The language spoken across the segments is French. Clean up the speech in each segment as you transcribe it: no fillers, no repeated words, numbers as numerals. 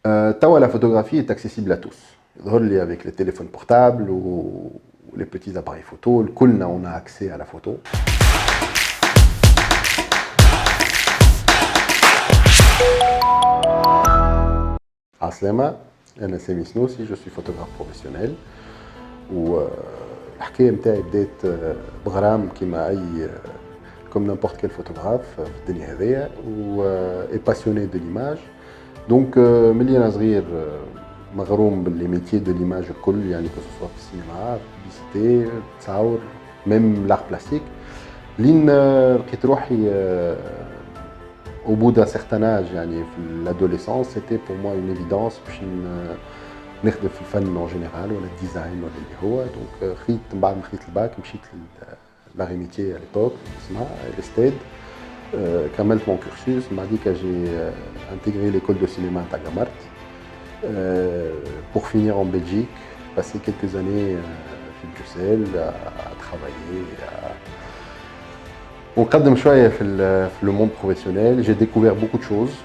La photographie est accessible à tous. Avec les téléphones portables ou les petits appareils photo, on a accès à la photo. Aslema, أنا سامي سنوسي, je suis photographe professionnel. والحكاية متاعي بدات بغرام كيما أي comme n'importe quel photographe في الدنيا هذيا et passionné de l'image. Donc ملي أنا صغير مغروم باللي ميتيي دو ليماج الكل, يعني كو سوسوا في السينما, في البيسيتي, تصاور, ميم لار بلاستيك. لين لقيت روحي au bout d'un certain âge, يعني في l'adolescence, c'était pour moi une évidence باش نخدم في الفن en général ولا الديزاين ولا اللي هو. دونك خديت من بعد ما خديت الباك مشيت لاري ميتيي à l'époque اسمها l'ESTED. كملت mon cursus, m'a dit que j'ai intégré l'école de cinéma à Tagamart pour finir en Belgique, passer quelques années à Bruxelles à travailler. ونقدم شويه في le monde professionnel. J'ai découvert beaucoup de choses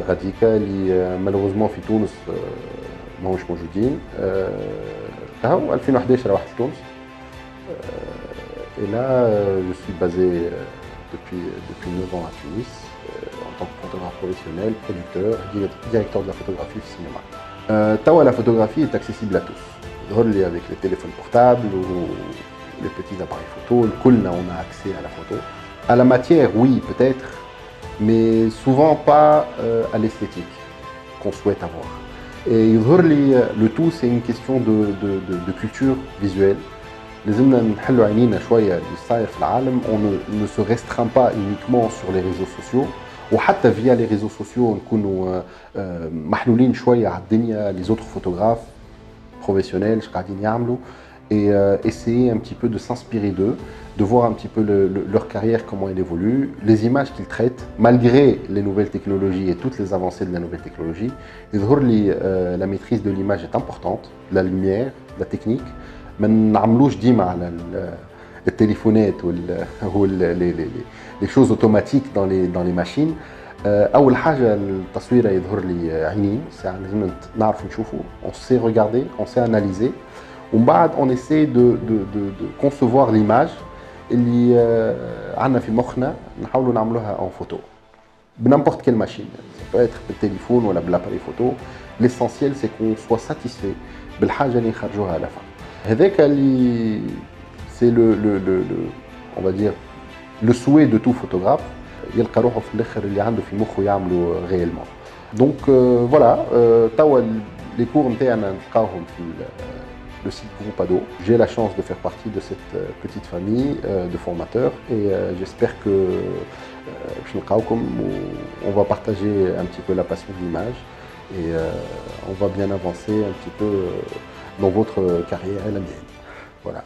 غاديكا اللي malheureusement في تونس ماهوش موجودين. هاو 2011 روحت لتونس. Et là, je suis basé depuis 9 ans à Tunis en tant que photographe professionnel, producteur, directeur de la photographie au cinéma. La photographie est accessible à tous. Avec les téléphones portables ou les petits appareils photo, on a accès à la photo. À la matière, oui, peut-être, mais souvent pas à l'esthétique qu'on souhaite avoir. Et le tout, c'est une question de culture visuelle. لازمنا نحلوا عينينا شويه اللي صاير في العالم. On ne se restreint pas uniquement sur les réseaux sociaux, وحتى via les réseaux sociaux نكونوا محلولين شويه على الدنيا les autres photographes professionnels اش قاعدين يعملوا, et essayer un petit peu de s'inspirer d'eux, de voir un petit peu leur carrière, comment elle évolue, les images qu'ils traitent, malgré les nouvelles technologies et toutes les avancées de la nouvelle technologie. La maîtrise de l'image est importante, la lumière, la technique. ما نعملوش ديما على التليفونات les choses automatiques dans les machines. اول حاجه التصوير يظهر لي عينين, لازم نعرف نشوفه, on sait regarder, on sait analyser, ومن بعد on essaie de concevoir l'image اللي عندنا في مخنا نحاولوا نعملوها en photo بنimporte quelle machine. Ça peut être بالتليفون ولا بالاباري photo. L'essentiel c'est qu'on soit satisfait بالحاجه اللي نخرجوها على la fin. C'est on va dire, le souhait de tout photographe. يلقى روحه في الاخر اللي عنده في مخه يعمله réellement. Donc voilà, les cours نتاعنا نلقاوهم في le site Groupado. J'ai la chance de faire partie de cette petite famille de formateurs et j'espère que on va partager un petit peu la passion de l'image et on va bien avancer un petit peu dans votre carrière et la mienne. Voilà.